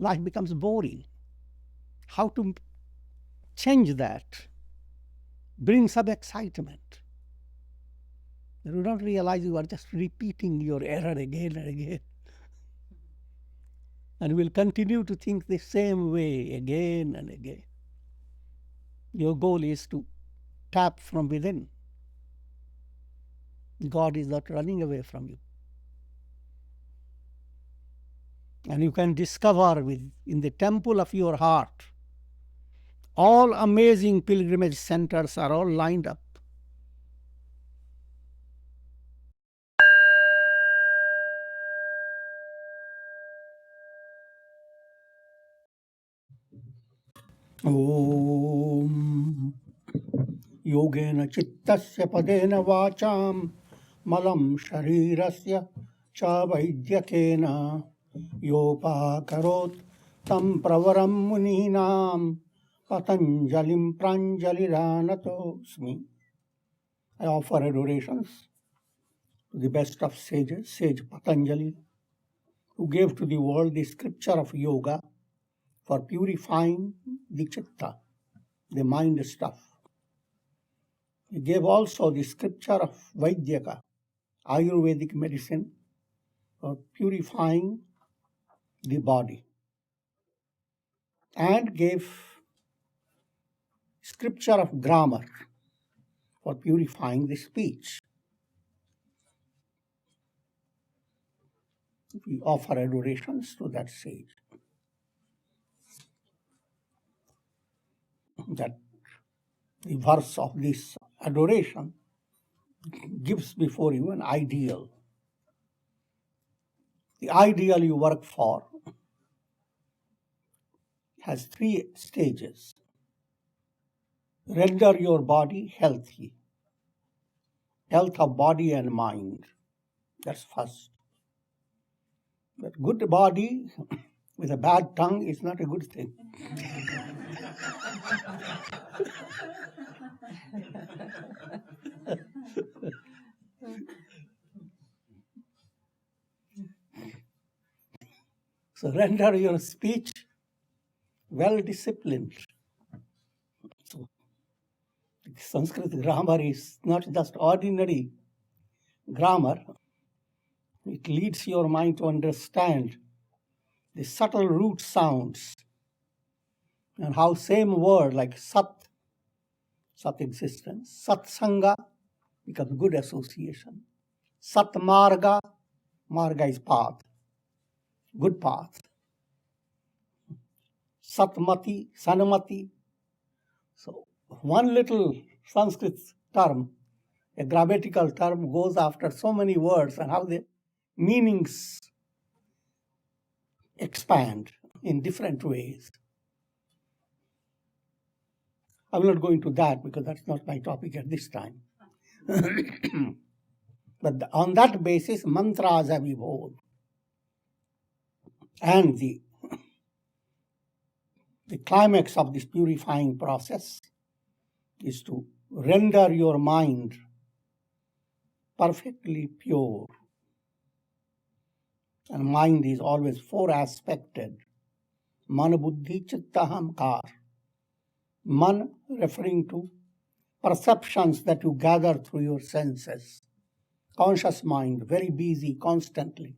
life becomes boring. How to change that? Bring some excitement. You don't realize you are just repeating your error again and again. And will continue to think the same way again and again. Your goal is to tap from within. God is not running away from you. And you can discover in the temple of your heart, all amazing pilgrimage centers are all lined up. Om Yogena Chittasya Padena Vacham Malam Sharirasya Cha Vaidyakena Yopa Karot Tam Pravaram Muninam Patanjalim Pranjaliranato. I offer adorations to the best of sages, Sage Patanjali, who gave to the world the scripture of yoga for purifying the chitta, the mind stuff. He gave also the scripture of Vaidyaka, Ayurvedic medicine, for purifying the body. And gave scripture of grammar for purifying the speech. We offer adorations to that sage. That the verse of this adoration gives before you an ideal. The ideal you work for has 3 stages. Render your body healthy. Health of body and mind. That's first. But good body with a bad tongue is not a good thing. So render your speech well disciplined. So Sanskrit grammar is not just ordinary grammar. It leads your mind to understand the subtle root sounds and how same word like sat existence, satsanga becomes good association. Sat marga is path, good path. Satmati, sanmati. So one little Sanskrit term, a grammatical term, goes after so many words and how the meanings expand in different ways. I will not go into that because that's not my topic at this time. But on that basis, mantras have evolved. And the climax of this purifying process is to render your mind perfectly pure. And mind is always 4-aspected. Man, buddhi, chitta, ahamkara. Man referring to perceptions that you gather through your senses. Conscious mind, very busy constantly.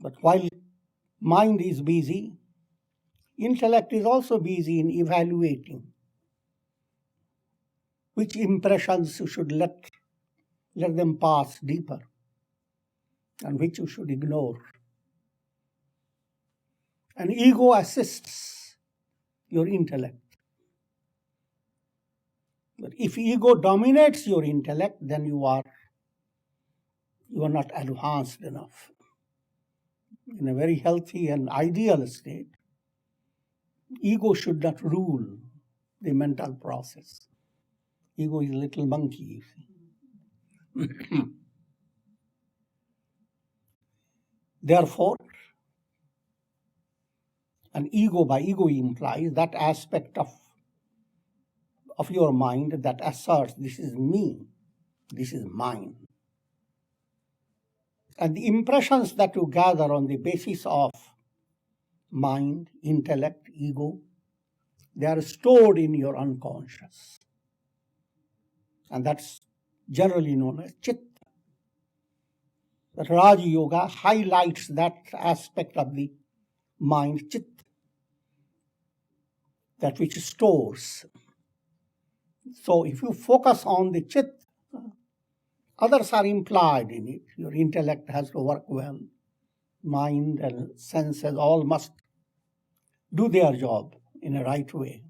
But while mind is busy, intellect is also busy in evaluating which impressions you should let them pass deeper and which you should ignore. And ego assists your intellect. But if ego dominates your intellect, then you are not advanced enough. In a very healthy and ideal state, ego should not rule the mental process. Ego is a little monkey, you see. Therefore, an ego by ego implies that aspect of your mind that asserts this is me, this is mine. And the impressions that you gather on the basis of mind, intellect, ego, they are stored in your unconscious. And that's generally known as chitta. But Raja Yoga highlights that aspect of the mind, chitta, that which stores. So if you focus on the chitta, others are implied in it. Your intellect has to work well. Mind and senses all must do their job in a right way.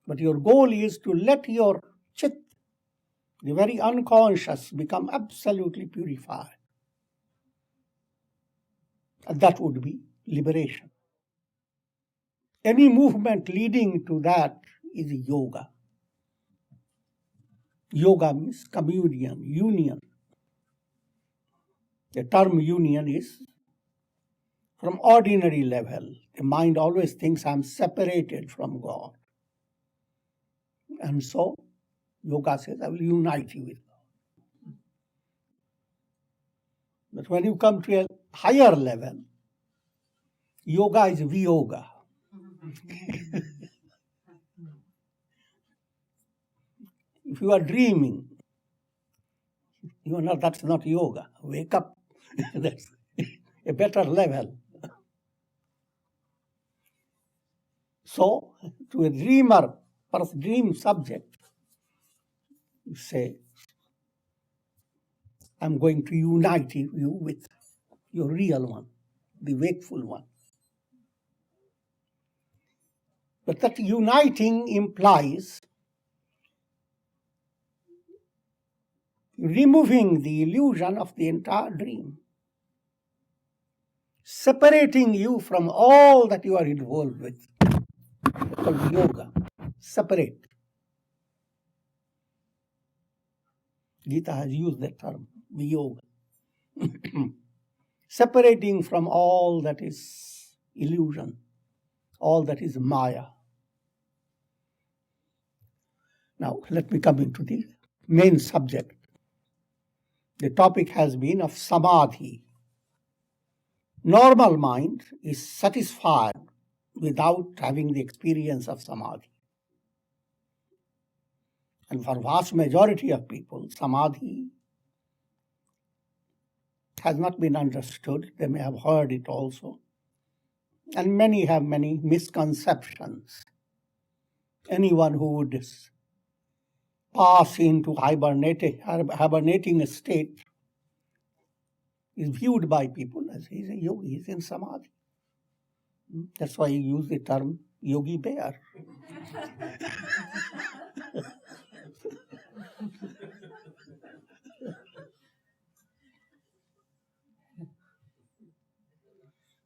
But your goal is to let your chitta, the very unconscious, become absolutely purified. And that would be liberation. Any movement leading to that is yoga. Yoga means communion, union. The term union is from ordinary level. The mind always thinks I'm separated from God. And so yoga says, I will unite you with God. But when you come to a higher level, yoga is viyoga. If you are dreaming, that's not yoga. Wake up. That's a better level. So, to a dreamer, dream subject, you say, I'm going to unite you with your real one, the wakeful one. But that uniting implies removing the illusion of the entire dream, separating you from all that you are involved with. It's called yoga. Separate. Gita has used that term, viyoga. Separating from all that is illusion, all that is maya. Now, let me come into the main subject. The topic has been of samadhi. Normal mind is satisfied without having the experience of samadhi. And for vast majority of people, samadhi has not been understood. They may have heard it also. And many have many misconceptions. Anyone who would pass into hibernating state is viewed by people as he's a yogi, he's in samadhi. That's why you use the term yogi bear.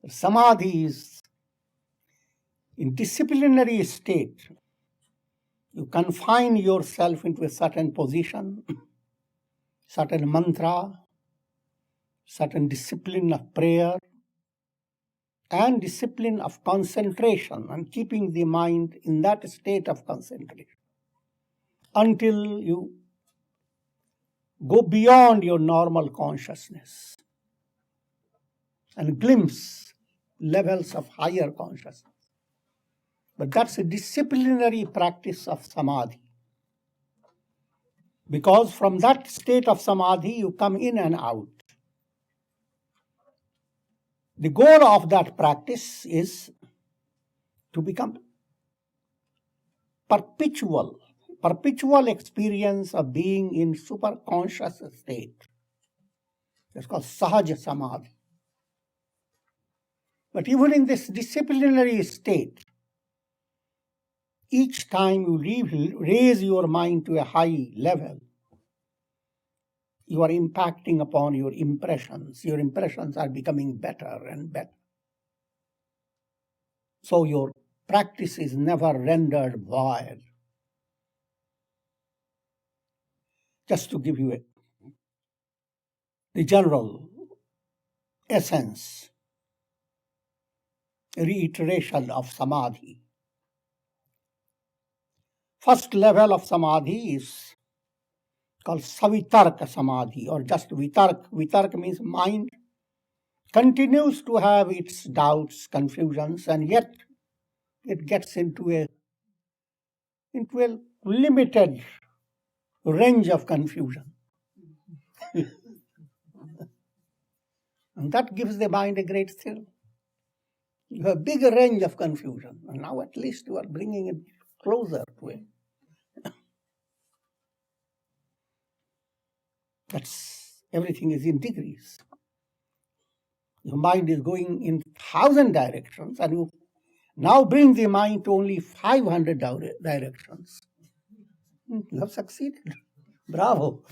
Samadhi is in disciplinary state. You confine yourself into a certain position, certain mantra, certain discipline of prayer, and discipline of concentration, and keeping the mind in that state of concentration until you go beyond your normal consciousness and glimpse levels of higher consciousness. But that's a disciplinary practice of samadhi. Because from that state of samadhi, you come in and out. The goal of that practice is to become perpetual experience of being in superconscious state. That's called sahaja samadhi. But even in this disciplinary state, each time you raise your mind to a high level, you are impacting upon your impressions. Your impressions are becoming better and better. So your practice is never rendered void. Just to give you the general essence, reiteration of samadhi. First level of samadhi is called Savitarka samadhi, or just Vitarka. Vitarka means mind continues to have its doubts, confusions, and yet it gets into a limited range of confusion. And that gives the mind a great thrill. You have a big range of confusion, and now at least you are bringing it closer to it. Everything is in degrees. Your mind is going in 1,000 directions, and you now bring the mind to only 500 directions. You have succeeded. Bravo.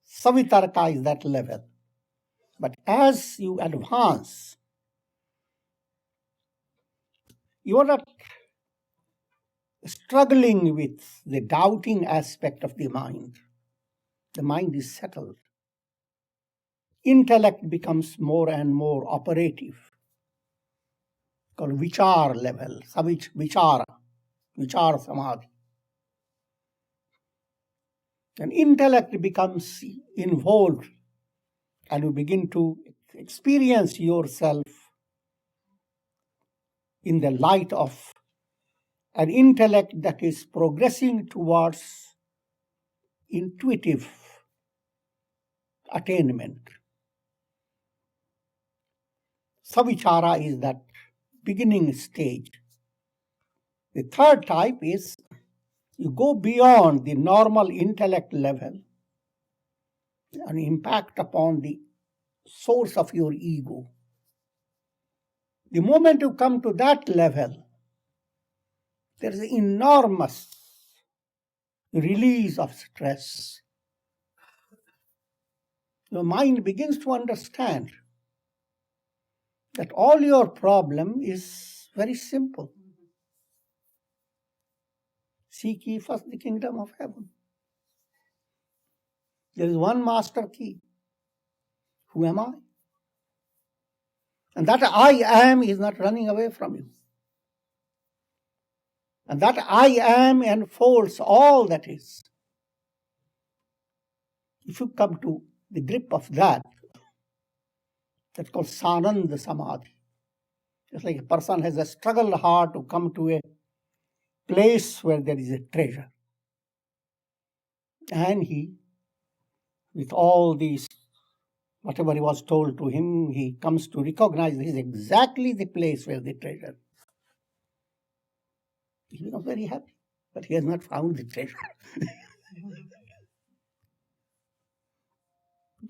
Savitarka is that level. But as you advance, you are not struggling with the doubting aspect of the mind. The mind is settled. Intellect becomes more and more operative, called vichar level, vichara samadhi. And intellect becomes involved, and you begin to experience yourself in the light of an intellect that is progressing towards intuitive attainment. Savichara is that beginning stage. The third type is you go beyond the normal intellect level and impact upon the source of your ego. The moment you come to that level, there is an enormous release of stress. Your mind begins to understand that all your problem is very simple. Seek ye first the kingdom of heaven. There is one master key. Who am I? And that I am is not running away from you. And that I am enfolds all that is. If you come to the grip of that, that's called Sananda samadhi. Just like a person has a struggled hard to come to a place where there is a treasure. And he, with all these, whatever he was told to him, he comes to recognize this is exactly the place where the treasure. He becomes very happy, but he has not found the treasure.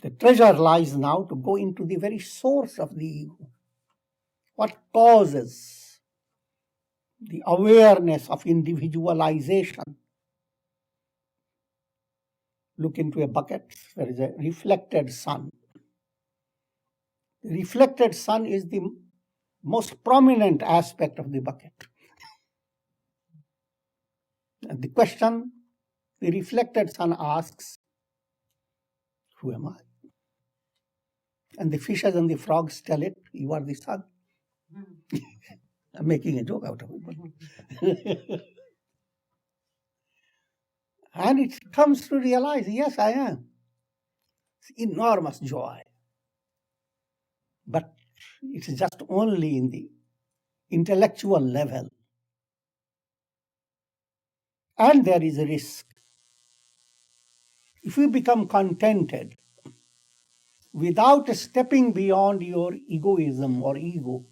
The treasure lies now to go into the very source of the ego. What causes the awareness of individualization? Look into a bucket, there is a reflected sun. The reflected sun is the most prominent aspect of the bucket. And the question the reflected sun asks, who am I? And the fishes and the frogs tell it, you are the sun. I'm making a joke out of it. And it comes to realize, yes, I am. It's enormous joy. But it's just only in the intellectual level. And there is a risk. If you become contented without stepping beyond your egoism or ego,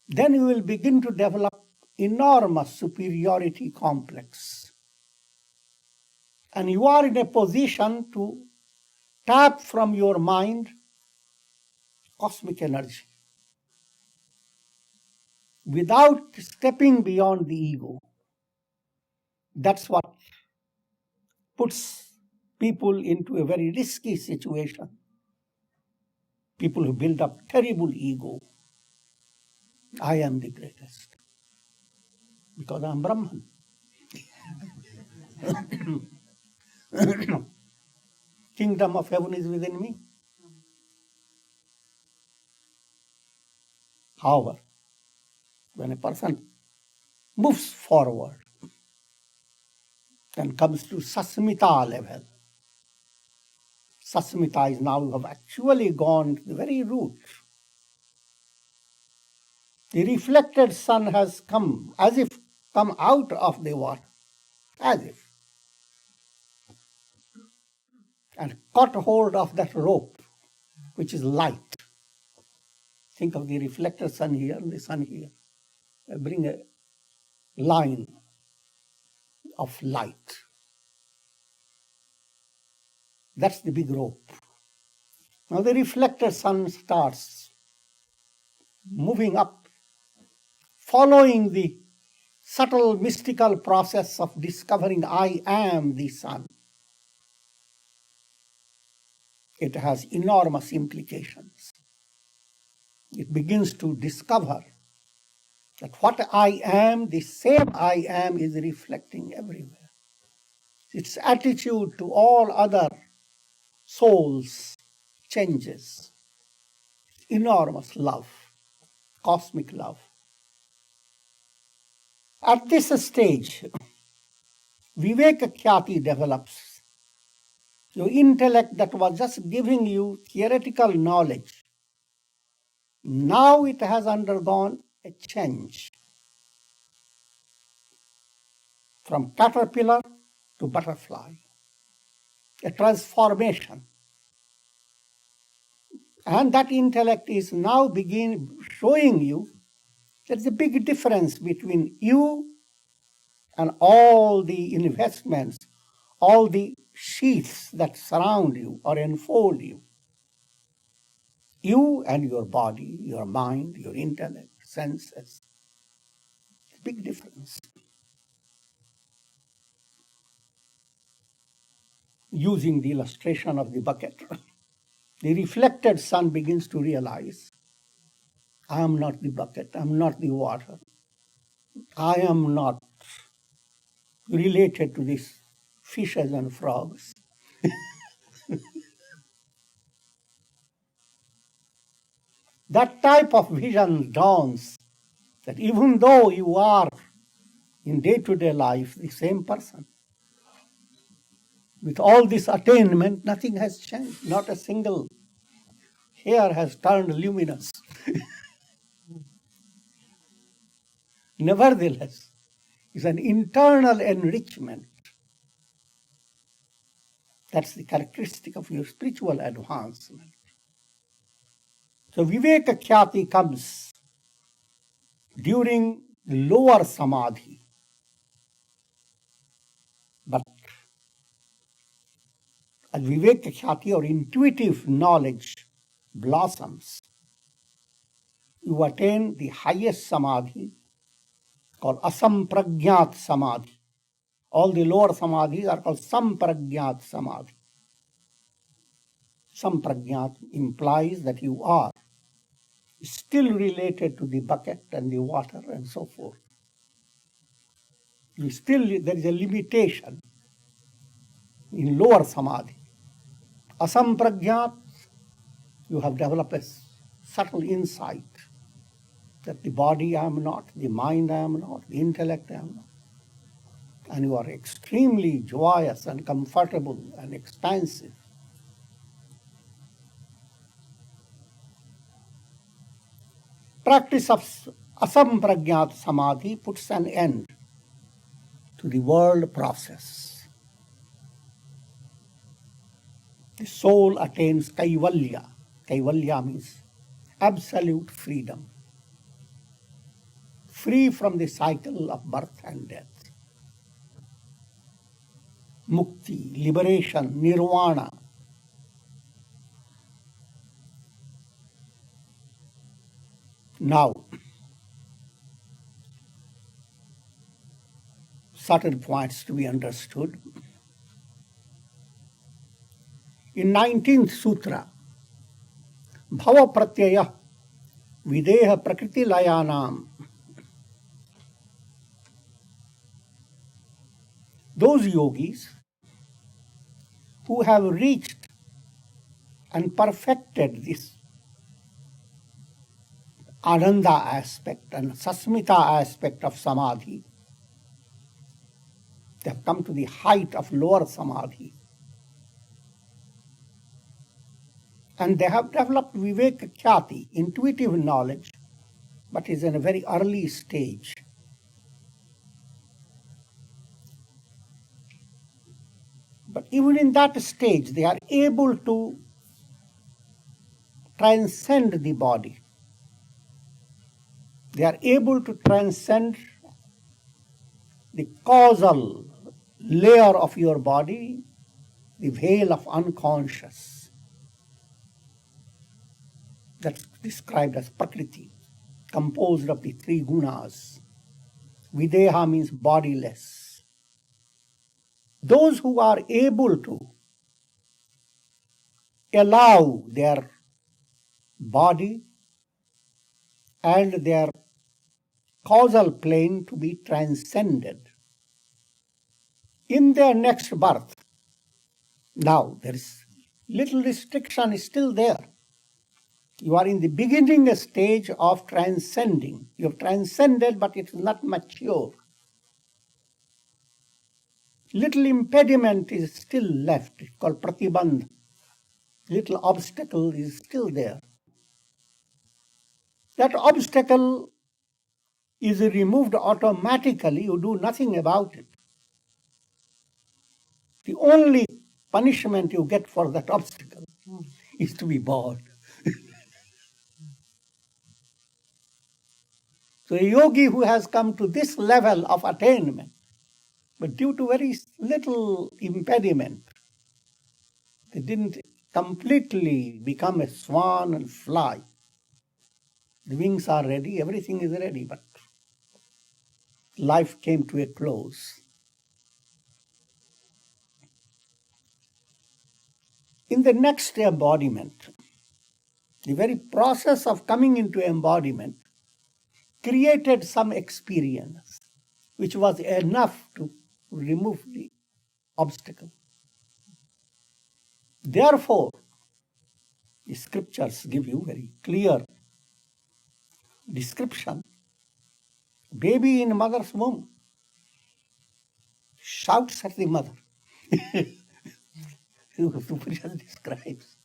then you will begin to develop enormous superiority complex. And you are in a position to tap from your mind cosmic energy without stepping beyond the ego. That's what puts people into a very risky situation. People who build up terrible ego. I am the greatest because I'm Brahman. Kingdom of heaven is within me. However, when a person moves forward and comes to Sasmita level. Sasmita is now, you have actually gone to the very root. The reflected sun has come, as if come out of the water, as if, and caught hold of that rope, which is light. Think of the reflected sun here and the sun here. I bring a line of light. That's the big rope. Now the reflected sun starts moving up, following the subtle mystical process of discovering I am the sun. It has enormous implications. It begins to discover that what I am, the same I am, is reflecting everywhere. Its attitude to all other souls changes. Enormous love, cosmic love. At this stage, Viveka-khyati develops. Your intellect that was just giving you theoretical knowledge, now it has undergone a change from caterpillar to butterfly, a transformation. And that intellect is now showing you there's a big difference between you and all the investments, all the sheaths that surround you or enfold you. You and your body, your mind, your intellect, senses. Big difference. Using the illustration of the bucket, the reflected sun begins to realize, I am not the bucket, I am not the water. I am not related to these fishes and frogs. That type of vision dawns that even though you are in day-to-day life the same person, with all this attainment, nothing has changed. Not a single hair has turned luminous. Nevertheless, it's an internal enrichment. That's the characteristic of your spiritual advancement. So Viveka-khyati comes during the lower samadhi. But as Viveka-khyati or intuitive knowledge blossoms, you attain the highest samadhi called Asamprajnata samadhi. All the lower samadhis are called Samprajnata samadhi. Samprajnata implies that you are still related to the bucket and the water and so forth. There is a limitation in lower samadhi. Asamprajnata, you have developed a subtle insight that the body I am not, the mind I am not, the intellect I am not. And you are extremely joyous and comfortable and expansive. Practice of Asamprajnata samadhi puts an end to the world process. The soul attains kaivalya. Kaivalya means absolute freedom. Free from the cycle of birth and death. Mukti, liberation, nirvana. Now, certain points to be understood. In 19th Sutra, Bhava Pratyaya Videha Prakriti Layanam. Those yogis who have reached and perfected this Ananda aspect and Sasmita aspect of samadhi. They have come to the height of lower samadhi. And they have developed Viveka-khyati, intuitive knowledge, but is in a very early stage. But even in that stage, they are able to transcend the body. They are able to transcend the causal layer of your body, the veil of unconscious. That's described as prakriti, composed of the three gunas. Videha means bodiless. Those who are able to allow their body and their causal plane to be transcended in their next birth. Now, there is little restriction is still there. You are in the beginning stage of transcending. You have transcended, but it is not mature. Little impediment is still left. It's called pratibandh. Little obstacle is still there. That obstacle is removed automatically. You do nothing about it. The only punishment you get for that obstacle is to be born. So a yogi who has come to this level of attainment, but due to very little impediment, they didn't completely become a swan and fly. The wings are ready, everything is ready, but life came to a close. In the next embodiment, the very process of coming into embodiment created some experience which was enough to remove the obstacle. Therefore, the scriptures give you very clear description. Baby in mother's womb shouts at the mother. Upanishad describes.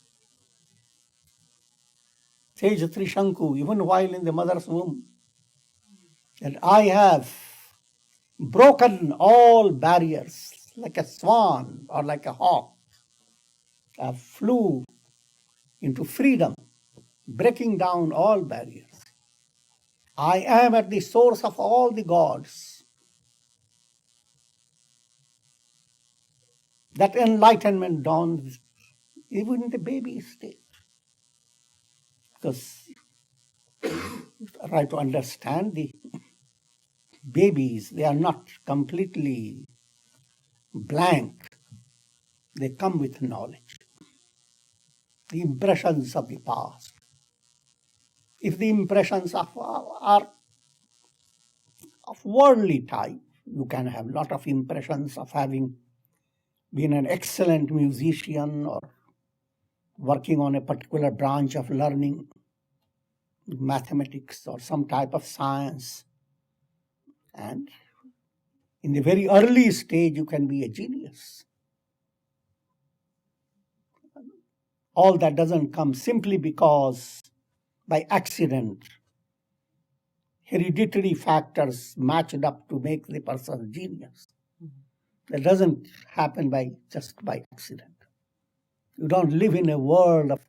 Sage Trishanku, even while in the mother's womb, that I have broken all barriers like a swan or like a hawk. I flew into freedom, breaking down all barriers. I am at the source of all the gods. That enlightenment dawns even in the baby state. Because try to understand the babies, they are not completely blank. They come with knowledge, the impressions of the past. If the impressions are of worldly type, you can have a lot of impressions of having been an excellent musician or working on a particular branch of learning, mathematics or some type of science. And in the very early stage, you can be a genius. All that doesn't come simply because by accident, hereditary factors matched up to make the person genius. That doesn't happen just by accident. You don't live in a world of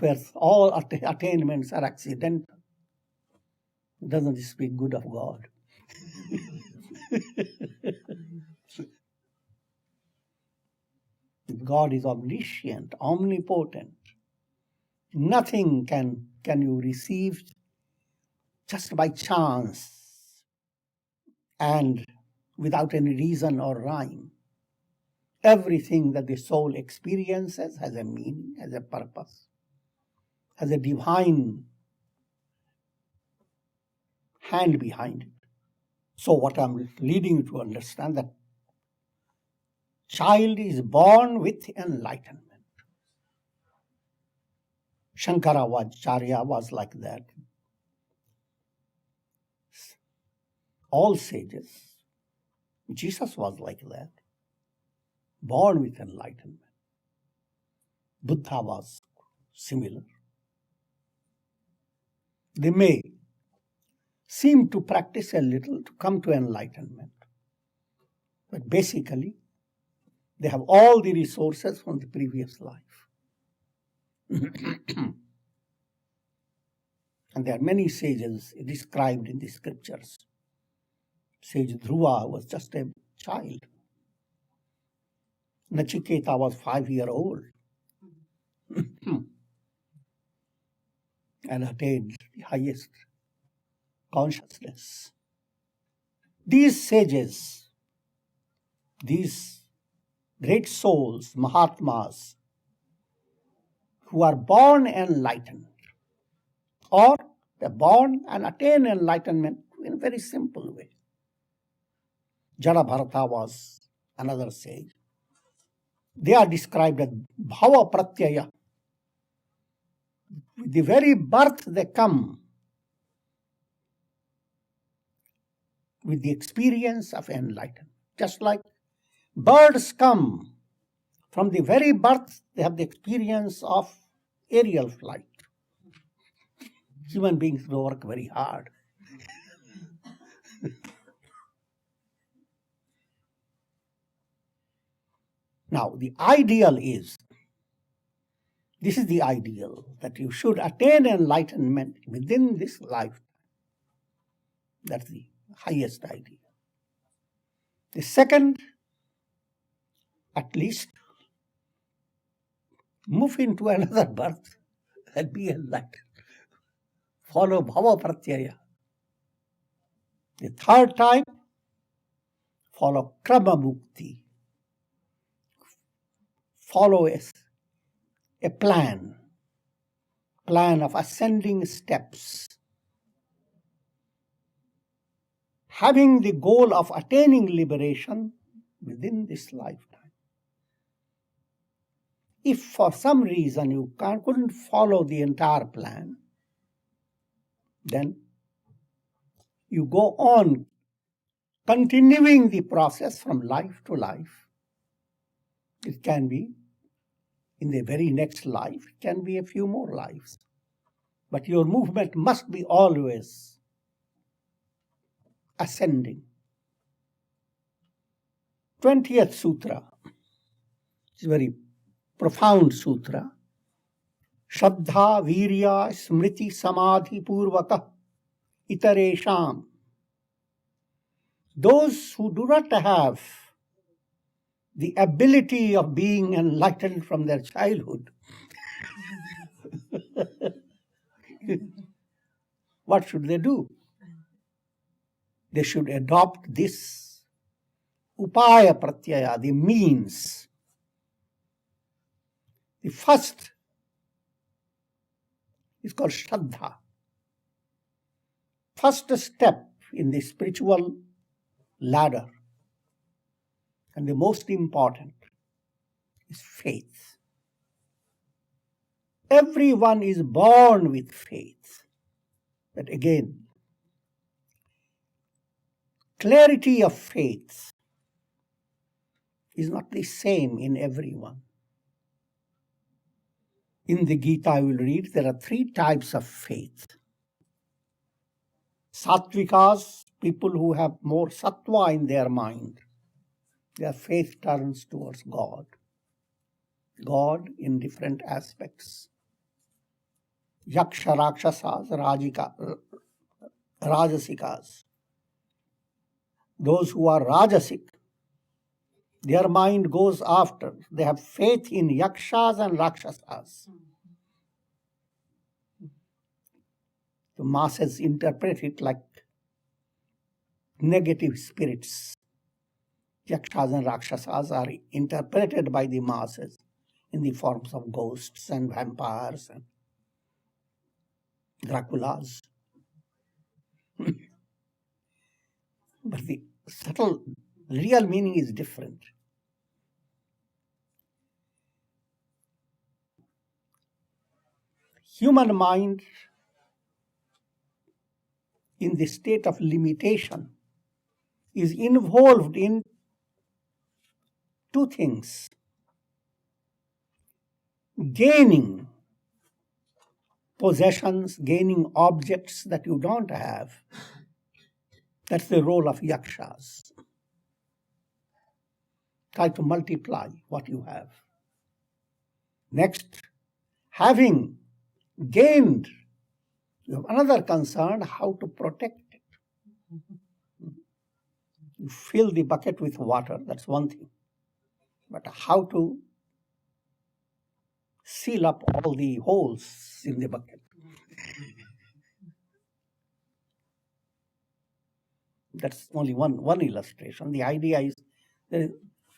where all attainments are accidental. It doesn't speak good of God. God is omniscient, omnipotent. Nothing can you receive just by chance and without any reason or rhyme. Everything that the soul experiences has a meaning, has a purpose, has a divine hand behind it. So what I'm leading you to understand, that child is born with enlightenment. Shankaracharya was like that. All sages. Jesus was like that, born with enlightenment. Buddha was similar. They may seem to practice a little to come to enlightenment, but basically they have all the resources from the previous life. And there are many sages described in the scriptures. Sage Dhruva was just a child. Nachiketa was 5-year-old and attained the highest consciousness. These sages, these great souls, Mahatmas, who are born enlightened, or they're born and attain enlightenment in a very simple way. Jada was another sage. They are described as bhava pratyaya. With the very birth they come with the experience of enlightenment. Just like birds come from the very birth, they have the experience of aerial flight. Human beings work very hard. Now, the ideal is, this is the ideal, that you should attain enlightenment within this life. That's the highest ideal. The second, at least, move into another birth and be enlightened. Follow bhava pratyaya. The third type, follow krama mukti. Follow a plan of ascending steps, having the goal of attaining liberation within this lifetime. If for some reason you couldn't follow the entire plan, then you go on continuing the process from life to life. It can be in the very next life, it can be a few more lives. But your movement must be always ascending. 20th Sutra is a very profound sutra. Shraddha, Virya, Smriti, Samadhi, Purvaka, Itaresham. Those who do not have the ability of being enlightened from their childhood, what should they do? They should adopt this upaya pratyaya, the means. The first is called shraddha. First step in the spiritual ladder, and the most important, is faith. Everyone is born with faith. But again, clarity of faith is not the same in everyone. In the Gita, I will read, there are 3 types of faith. Sattvikas, people who have more sattva in their mind, their faith turns towards God. God in different aspects. Yaksha, Rakshasas, rajasikas. Those who are rajasic, their mind goes after. They have faith in yakshas and rakshasas. The masses interpret it like negative spirits. Yakshas and rakshasas are interpreted by the masses in the forms of ghosts and vampires and Draculas. But the subtle, real meaning is different. Human mind, in the state of limitation, is involved in two things: gaining possessions, gaining objects that you don't have. That's the role of yakshas. Try to multiply what you have. Next, having gained, you have another concern: how to protect it. You fill the bucket with water, that's one thing. But how to seal up all the holes in the bucket? That's only one illustration. The idea is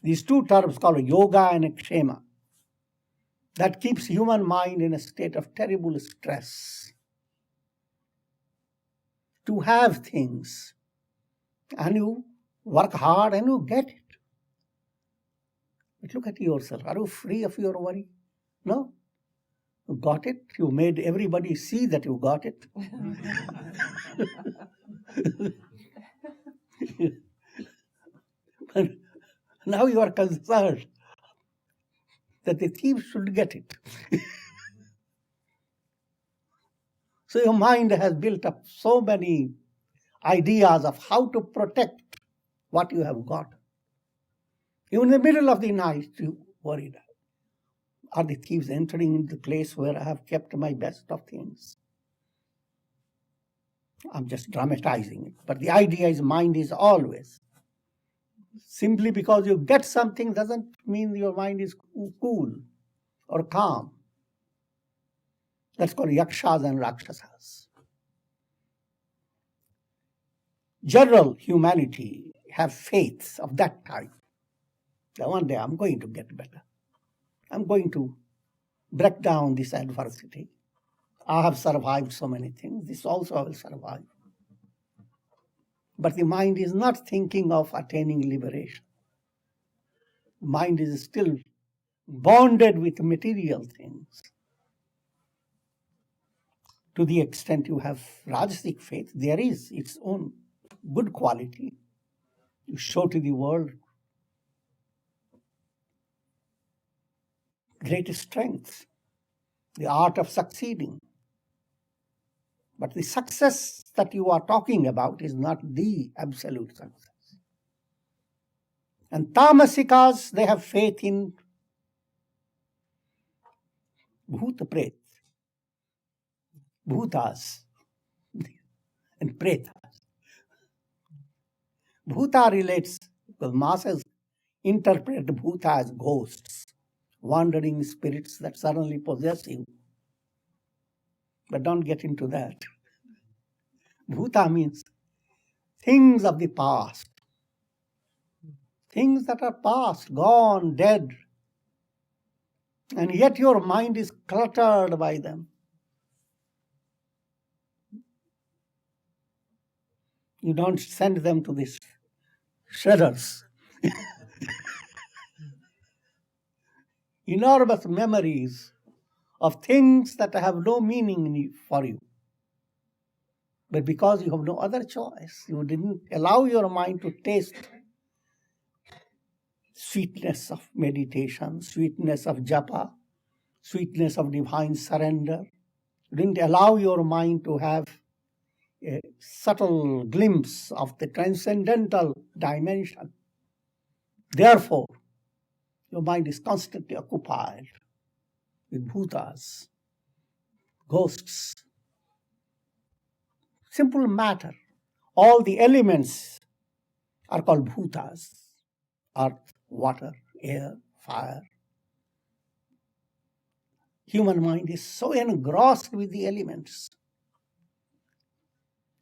these two terms called yoga and kshema. That keeps human mind in a state of terrible stress. To have things, and you work hard and you get it. But look at yourself. Are you free of your worry? No. You got it. You made everybody see that you got it. But now you are concerned that the thief should get it. So your mind has built up so many ideas of how to protect what you have got. Even in the middle of the night, you worried. Are the thieves entering into the place where I have kept my best of things? I'm just dramatizing it. But the idea is mind is always. Simply because you get something doesn't mean your mind is cool or calm. That's called yakshas and rakshasas. General humanity have faiths of that type. That one day I'm going to get better. I'm going to break down this adversity. I have survived so many things. This also I will survive. But the mind is not thinking of attaining liberation. Mind is still bonded with material things. To the extent you have rajasic faith, there is its own good quality. You show to the world great strength, the art of succeeding. But the success that you are talking about is not the absolute success. And tamasikas, they have faith in bhuta-pret, bhutas and pretas. Bhuta relates, because masses interpret bhuta as ghosts, wandering spirits that suddenly possess you. But don't get into that. Bhuta means things of the past. Things that are past, gone, dead. And yet your mind is cluttered by them. You don't send them to these shredders. Enormous memories of things that have no meaning for you. But because you have no other choice, you didn't allow your mind to taste sweetness of meditation, sweetness of japa, sweetness of divine surrender. You didn't allow your mind to have a subtle glimpse of the transcendental dimension. Therefore, your mind is constantly occupied with bhutas, ghosts. Simple matter. All the elements are called bhutas: earth, water, air, fire. Human mind is so engrossed with the elements.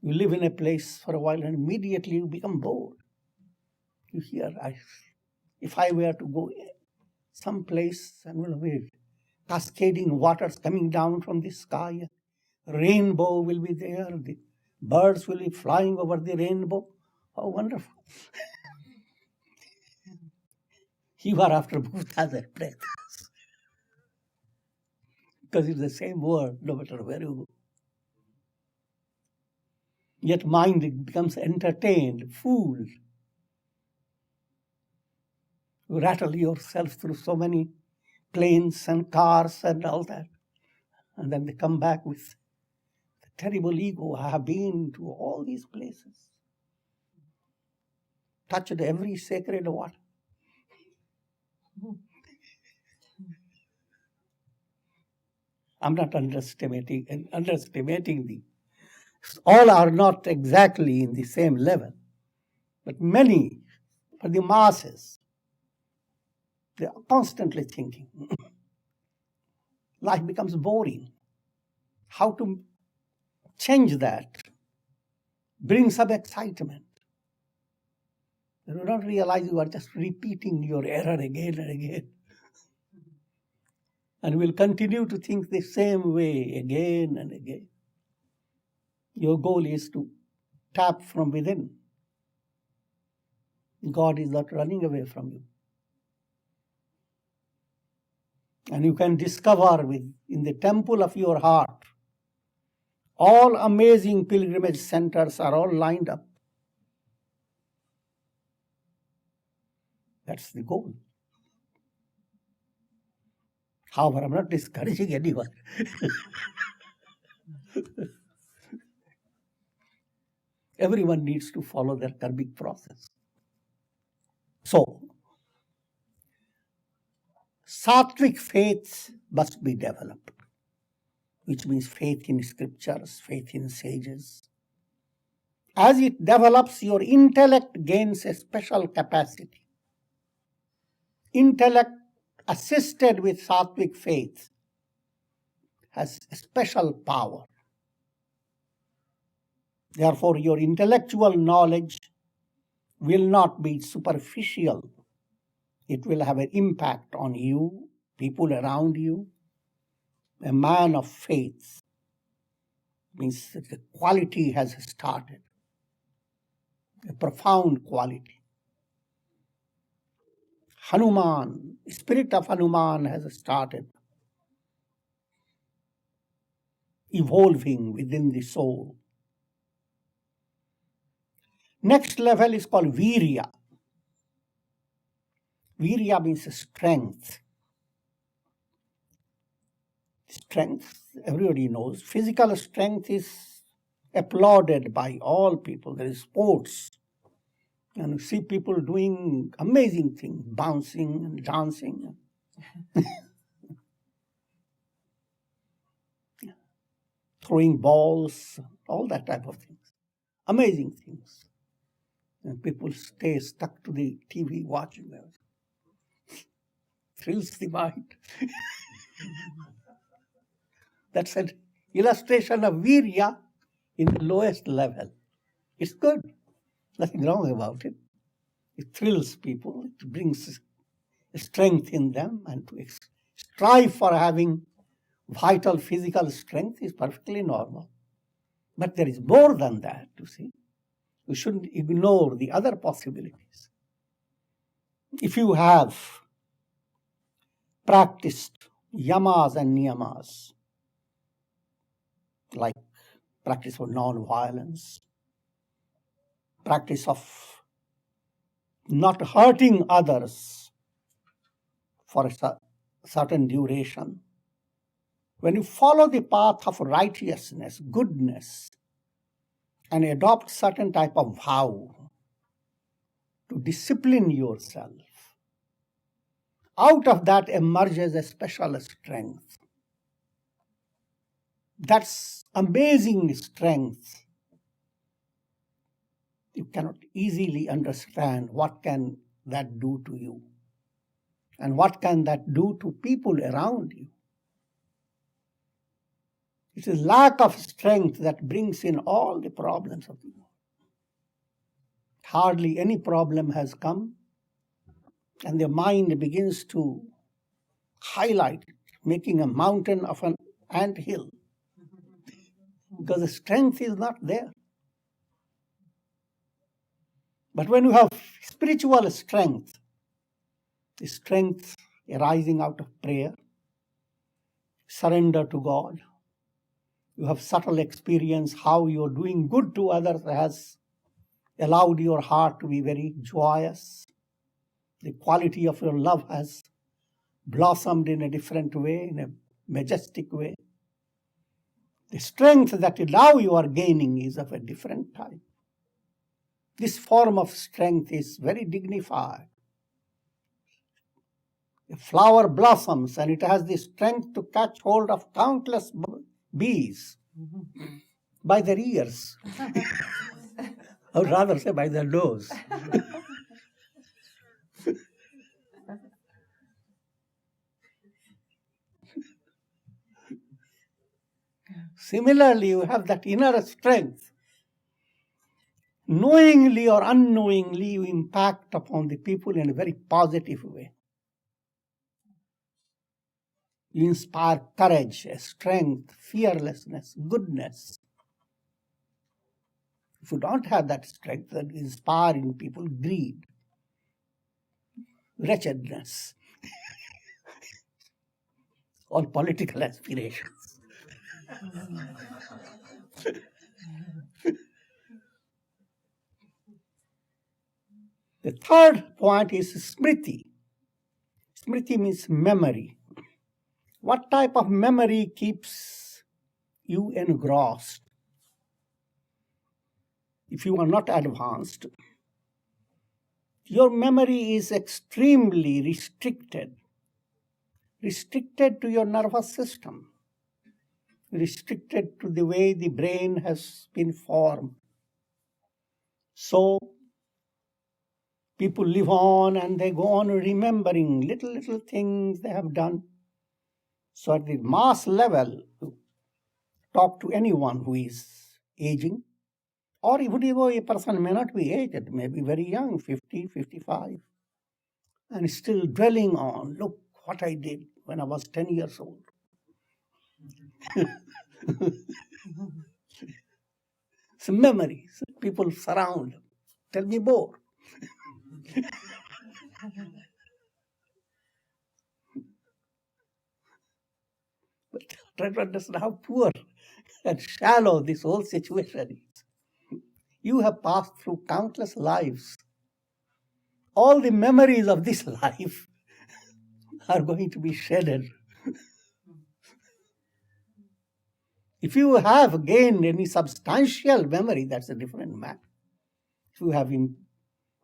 You live in a place for a while and immediately you become bored. You hear, if I were to go someplace and will be cascading waters coming down from the sky, rainbow will be there, the birds will be flying over the rainbow. How wonderful. You are after bhutas and pretas. Because it's the same word, no matter where you go. Yet mind becomes entertained, fooled You rattle yourself through so many planes and cars and all that. And then they come back with the terrible ego. I have been to all these places, touched every sacred water. I'm not underestimating the. All are not exactly in the same level, but many, for the masses, they are constantly thinking. Life becomes boring. How to change that? Bring some excitement. You do not realize you are just repeating your error again and again. And will continue to think the same way again and again. Your goal is to tap from within. God is not running away from you. And you can discover in the temple of your heart, all amazing pilgrimage centers are all lined up. That's the goal. However, I'm not discouraging anyone. Everyone needs to follow their karmic process. So, sattvic faith must be developed, which means faith in scriptures, faith in sages. As it develops, your intellect gains a special capacity. Intellect assisted with sattvic faith has a special power. Therefore, your intellectual knowledge will not be superficial. It will have an impact on you, people around you. A man of faith means that the quality has started, a profound quality. Hanuman, spirit of Hanuman has started evolving within the soul. Next level is called Virya. Virya means strength. Strength, everybody knows. Physical strength is applauded by all people. There is sports. And you see people doing amazing things, bouncing and dancing. Throwing balls, all that type of things. Amazing things. And people stay stuck to the TV watching them. Thrills the mind. That's an illustration of Virya in the lowest level. It's good. Nothing wrong about it. It thrills people. It brings strength in them. And to strive for having vital physical strength is perfectly normal. But there is more than that, you see. You shouldn't ignore the other possibilities. If you have practiced yamas and niyamas, like practice for non-violence, practice of not hurting others for a certain duration, when you follow the path of righteousness, goodness, and adopt certain type of vow to discipline yourself, out of that emerges a special strength. That's amazing strength. You cannot easily understand what can that do to you and what can that do to people around you. It is lack of strength that brings in all the problems of the world. Hardly any problem has come, and the mind begins to highlight it, making a mountain of an anthill, because the strength is not there. But when you have spiritual strength, the strength arising out of prayer, surrender to God, you have subtle experience how your doing good to others has allowed your heart to be very joyous, The quality of your love has blossomed in a different way, in a majestic way. The strength that now you are gaining is of a different type. This form of strength is very dignified. A flower blossoms and it has the strength to catch hold of countless bees by their ears. I would rather say by their nose. Similarly, you have that inner strength. Knowingly or unknowingly, you impact upon the people in a very positive way. You inspire courage, strength, fearlessness, goodness. If you don't have that strength, that you inspire in people greed, wretchedness, all political aspirations. The third point is Smriti. Smriti means memory. What type of memory keeps you engrossed? If you are not advanced, your memory is extremely restricted to your nervous system, restricted to the way the brain has been formed. So, people live on and they go on remembering little things they have done. So at the mass level, talk to anyone who is aging, or even if a person may not be aged, may be very young, 50, 55, and still dwelling on, look what I did when I was 10 years old. It's memories. People surround. Tell me more. But try to understand how poor and shallow this whole situation is. You have passed through countless lives. All the memories of this life are going to be shedded. If you have gained any substantial memory, that's a different matter. If you have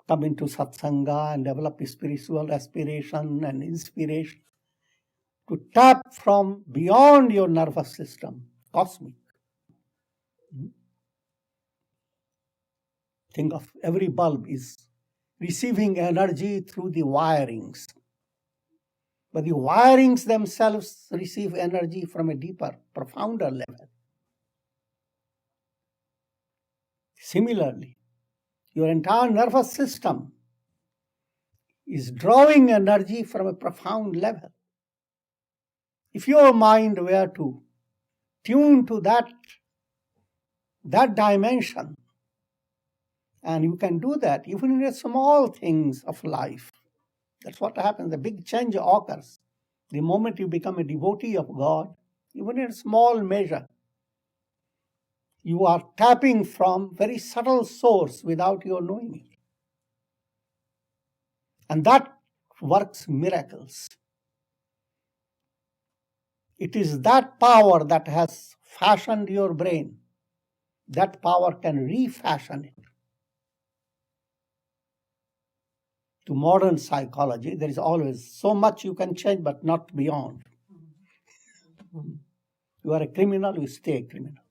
come into satsanga and develop spiritual aspiration and inspiration to tap from beyond your nervous system, cosmic. Think of every bulb is receiving energy through the wirings. But the wirings themselves receive energy from a deeper, profounder level. Similarly, your entire nervous system is drawing energy from a profound level. If your mind were to tune to that dimension, and you can do that even in the small things of life, that's what happens. The big change occurs. The moment you become a devotee of God, even in a small measure, you are tapping from very subtle source without your knowing it. And that works miracles. It is that power that has fashioned your brain. That power can refashion it. To modern psychology, there is always so much you can change, but not beyond. You are a criminal, you stay a criminal.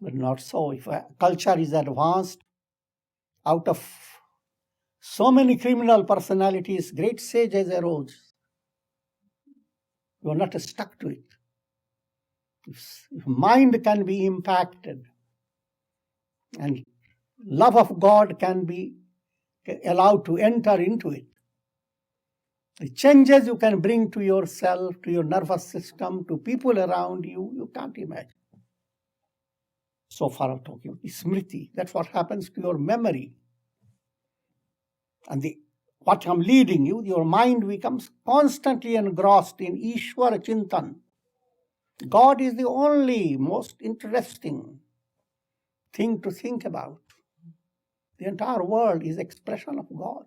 But not so. If a culture is advanced, out of so many criminal personalities, great sages arose. You are not stuck to it. If mind can be impacted and love of God can be allowed to enter into it, the changes you can bring to yourself, to your nervous system, to people around you, you can't imagine. So far I'm talking about Smriti. That's what happens to your memory. And what I'm leading you, your mind becomes constantly engrossed in Ishwara Chintan. God is the only most interesting thing to think about. The entire world is expression of God.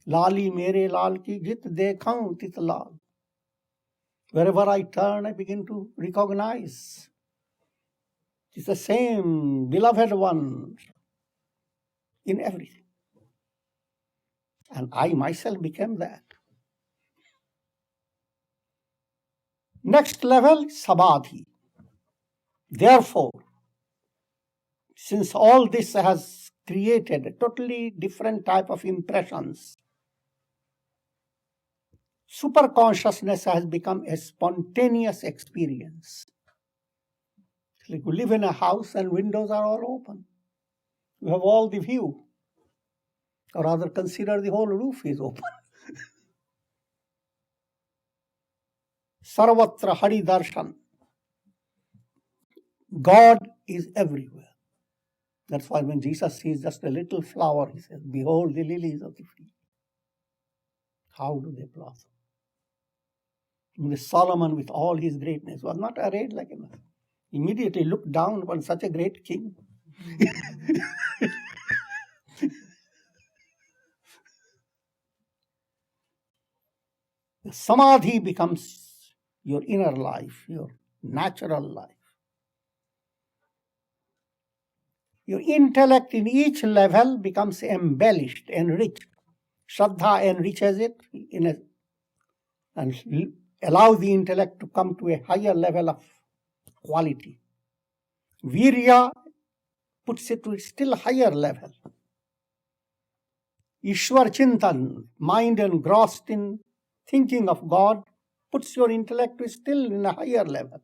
Lali mere lal ki jit dekhun tit lal. Wherever I turn, I begin to recognize it's the same beloved one in everything. And I myself became that. Next level, samadhi. Therefore, since all this has created a totally different type of impressions, superconsciousness has become a spontaneous experience. It's like you live in a house and windows are all open. You have all the view. Or rather, consider the whole roof is open. Sarvatra Hari Darshan. God is everywhere. That's why when Jesus sees just a little flower, he says, behold the lilies of the field. How do they blossom? The Solomon, with all his greatness, was not arrayed like a man. Immediately looked down upon such a great king. The samadhi becomes your inner life, your natural life. Your intellect in each level becomes embellished, enriched. Shraddha enriches it and allows the intellect to come to a higher level of quality. Virya puts it to a still higher level. Ishwar Chintan, mind engrossed in thinking of God, puts your intellect to still in a higher level.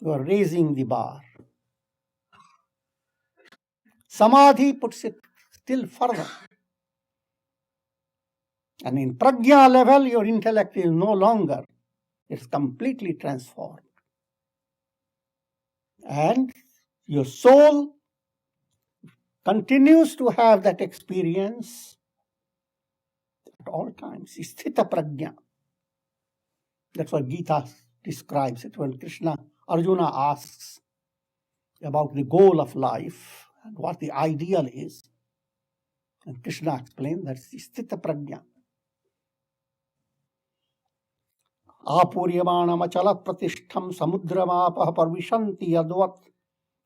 You are raising the bar. Samadhi puts it still further. And in prajna level, your intellect is no longer, it's completely transformed. And your soul continues to have that experience at all times. Sthita-prajna. That's what Gita describes it when Arjuna asks about the goal of life and what the ideal is. And Krishna explained that Sthita-prajna. Apuryamana machala pratishtham samudramapah parvishanti yadvat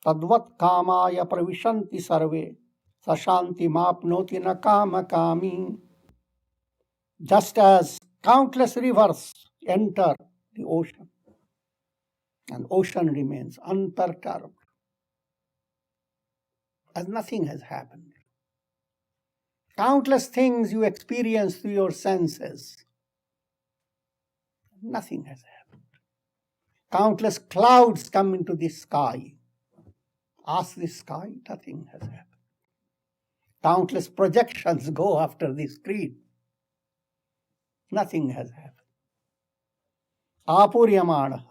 tadvat kamaya pravishanti sarve sashanti mapnoti na kama kami. Just as countless rivers enter the ocean, and ocean remains unperturbed, as nothing has happened. Countless things you experience through your senses, nothing has happened. Countless clouds come into the sky. Ask the sky, nothing has happened. Countless projections go after the screen. Nothing has happened. Apuryamana,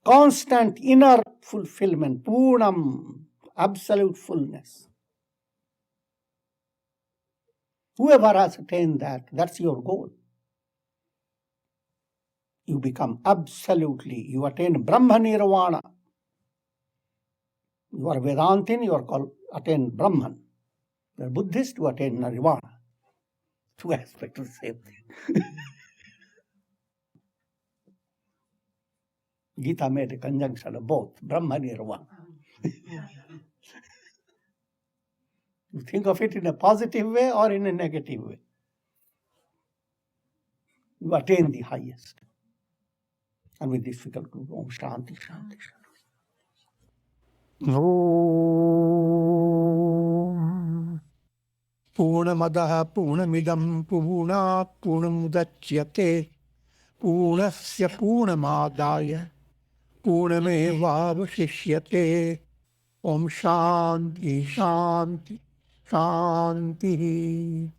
constant inner fulfillment, purnam, absolute fullness. Whoever has attained that, that's your goal. You become absolutely, you attain Brahma Nirvana. You are Vedantin, you are called attain Brahman. You are Buddhist, you attain Nirvana. Two aspects of the same thing. Gita made a conjunction of both, Brahma Nirvana. You think of it in a positive way or in a negative way. You attain the highest. And with this we can do Om Shanti, Shanti, Shanti. Om Purnamadaha Purnamidam Purnat Purnamudachyate Purnasya Purnamadaya Purnamevavashishyate. Om Shanti, Shanti, Shanti.